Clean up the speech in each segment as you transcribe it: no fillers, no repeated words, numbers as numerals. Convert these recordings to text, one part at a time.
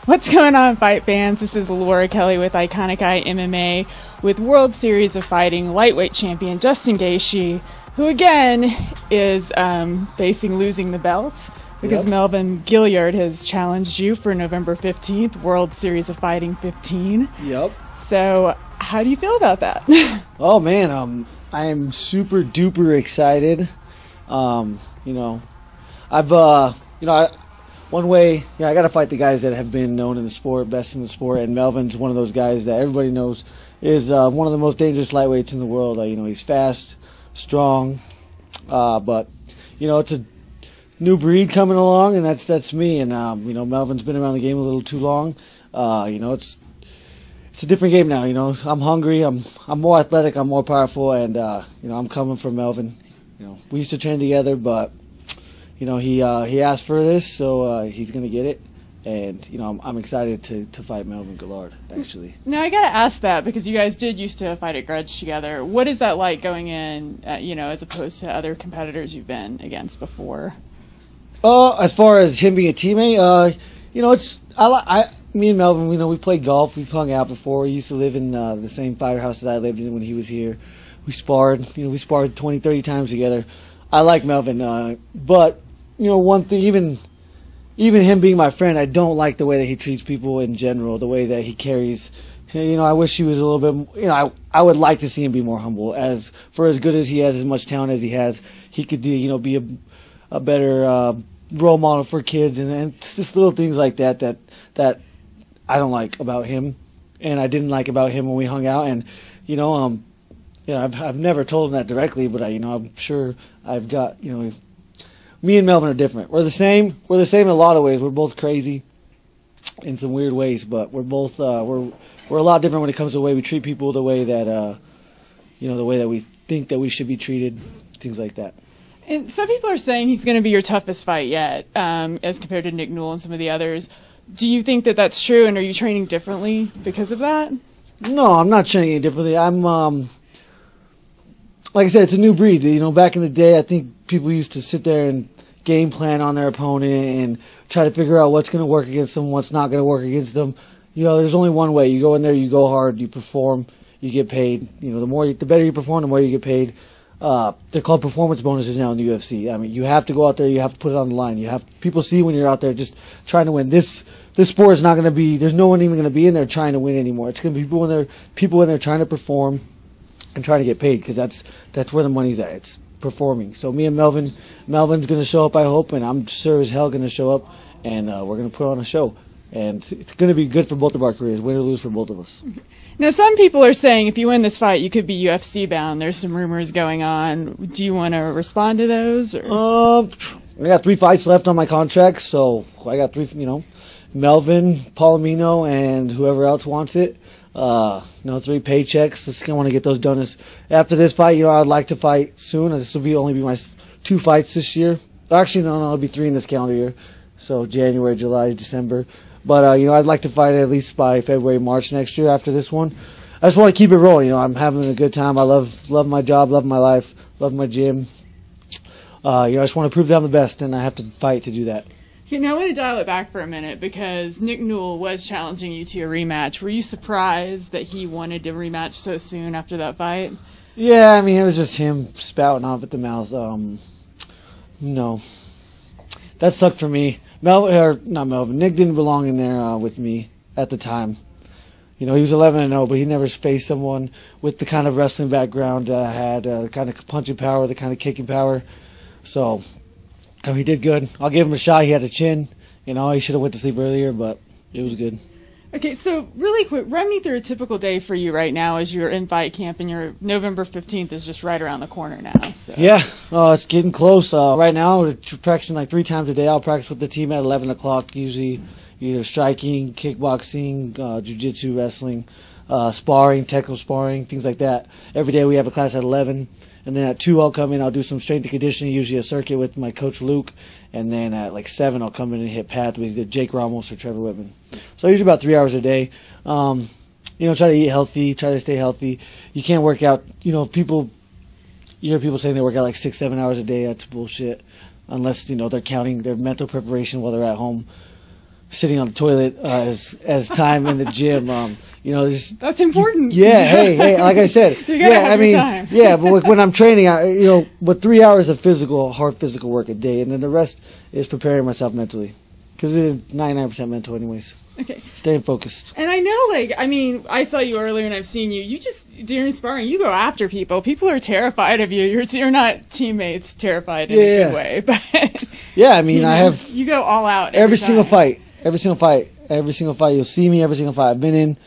What's going on, fight fans? This is Laura Kelley with Iconici MMA with World Series of Fighting lightweight champion Justin Gaethje, who again is facing losing the belt because Melvin Guillard has challenged you for November 15th, World Series of Fighting 15. Yep. So how do you feel about that? Oh man, I am super duper excited. I got to fight the guys that have been known in the sport, best in the sport, and Melvin's one of those guys that everybody knows is one of the most dangerous lightweights in the world. He's fast, strong, but it's a new breed coming along, and that's me. And Melvin's been around the game a little too long. It's a different game now. I'm hungry. I'm more athletic. I'm more powerful, and I'm coming for Melvin. We used to train together, but he asked for this, so he's gonna get it, and I'm excited to fight Melvin Guillard. Actually, now I gotta ask that because you guys did used to fight at Grudge together. What is that like going in, as opposed to other competitors you've been against before? As far as him being a teammate, me and Melvin, we played golf, we've hung out before. We used to live in the same firehouse that I lived in when he was here. We sparred, we sparred 20, 30 times together. I like Melvin, but one thing, even him being my friend, I don't like the way that he treats people in general, the way that he carries. I wish he was a little bit. I would like to see him be more humble. As good as he has, as much talent as he has, he could do. Be a better role model for kids, and it's just little things like that I don't like about him, and I didn't like about him when we hung out. And I've never told him that directly, but I'm sure I've got me and Melvin are different. We're the same. We're the same in a lot of ways. We're both crazy in some weird ways, but we're both we're a lot different when it comes to the way we treat people, the way that the way that we think that we should be treated, things like that. And some people are saying he's going to be your toughest fight yet, as compared to Nick Newell and some of the others. Do you think that that's true, and are you training differently because of that? No, I'm not training differently. I'm like I said, it's a new breed. Back in the day, I think people used to sit there and game plan on their opponent and try to figure out what's going to work against them, what's not going to work against them. There's only one way. You go in there, you go hard, you perform, you get paid. The better you perform, the more you get paid. They're called performance bonuses now in the UFC. I mean, you have to go out there, you have to put it on the line. People see when you're out there just trying to win. This sport is not going to be. There's no one even going to be in there trying to win anymore. It's going to be people in there trying to perform and trying to get paid, because that's where the money's at. It's performing. So me and Melvin's going to show up, I hope, and I'm sure as hell going to show up, and we're going to put on a show. And it's going to be good for both of our careers, win or lose for both of us. Now, some people are saying if you win this fight, you could be UFC bound. There's some rumors going on. Do you want to respond to those? Or? I got 3 fights left on my contract, so I got 3, Melvin, Palomino, and whoever else wants it. 3 paychecks. Just want to get those done. After this fight, I'd like to fight soon. This will only be my 2 fights this year. Actually, no, it'll be 3 in this calendar year. So January, July, December. But I'd like to fight at least by February, March next year. After this one, I just want to keep it rolling. I'm having a good time. I love my job, love my life, love my gym. I just want to prove that I'm the best, and I have to fight to do that. I want to dial it back for a minute because Nick Newell was challenging you to a rematch. Were you surprised that he wanted to rematch so soon after that fight? Yeah, it was just him spouting off at the mouth. No, that sucked for me. Not Melvin. Nick didn't belong in there with me at the time. He was 11-0, but he never faced someone with the kind of wrestling background that I had, the kind of punching power, the kind of kicking power. So he did good. I'll give him a shot. He had a chin. He should have went to sleep earlier, but it was good. Okay, so really quick, run me through a typical day for you right now as you're in fight camp, and your November 15th is just right around the corner now. So. Yeah, it's getting close. Right now, we're practicing like 3 times a day. I'll practice with the team at 11 o'clock, usually either striking, kickboxing, jiu-jitsu, wrestling, sparring, technical sparring, things like that. Every day we have a class at 11. And then at 2, I'll come in, I'll do some strength and conditioning, usually a circuit with my coach Luke. And then at like 7, I'll come in and hit pads with either Jake Ramos or Trevor Whitman. So usually about 3 hours a day. Try to eat healthy, try to stay healthy. You can't work out, you hear people saying they work out like 6, 7 hours a day. That's bullshit. Unless, they're counting their mental preparation while they're at home. sitting on the toilet as time in the gym. You know, that's important. Yeah, hey, like I said, you gotta have your time. Yeah, but when I'm training, with 3 hours of hard physical work a day, and then the rest is preparing myself mentally, because it's 99% mental, anyways. Okay. Staying focused. And I know, I saw you earlier, and I've seen you. You just, during sparring, you go after people. People are terrified of you. You're not teammates terrified in a good way, but yeah, I mean, you go all out every single fight. Every single fight, you'll see me. Every single fight I've been in,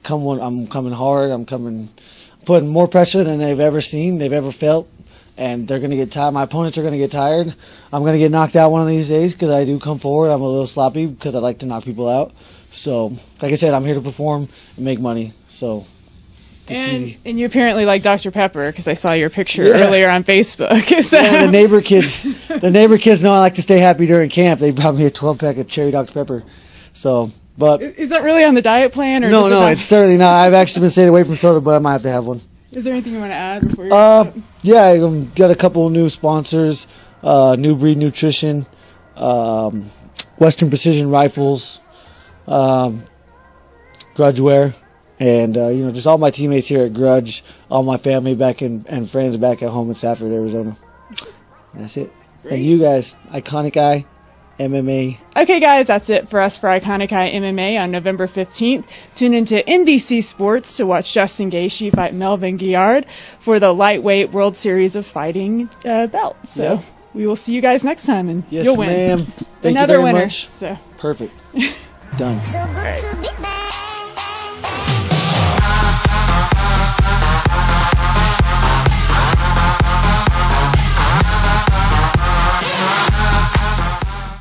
I'm coming hard. I'm putting more pressure than they've ever seen, they've ever felt, and they're gonna get tired. My opponents are gonna get tired. I'm gonna get knocked out one of these days because I do come forward. I'm a little sloppy because I like to knock people out. So, like I said, I'm here to perform and make money. So. It's easy. And you apparently like Dr. Pepper because I saw your picture earlier on Facebook. So. Yeah, the neighbor kids know I like to stay happy during camp. They brought me a 12-pack of cherry Dr. Pepper. So, but is that really on the diet plan? Or no, it's certainly not. I've actually been staying away from soda, but I might have to have one. Is there anything you want to add before you? Yeah, I've got a couple of new sponsors: New Breed Nutrition, Western Precision Rifles, Grudge Wear. And, just all my teammates here at Grudge, all my family and friends back at home in Safford, Arizona. That's it. Great. And you guys, Iconic Eye MMA. Okay, guys, that's it for us for Iconic Eye MMA on November 15th. Tune into NBC Sports to watch Justin Gaethje fight Melvin Guillard for the lightweight World Series of Fighting belt. So we will see you guys next time, and yes, you'll win. Ma'am. Thank Another you very winner. Much. So. Perfect. Done. All right.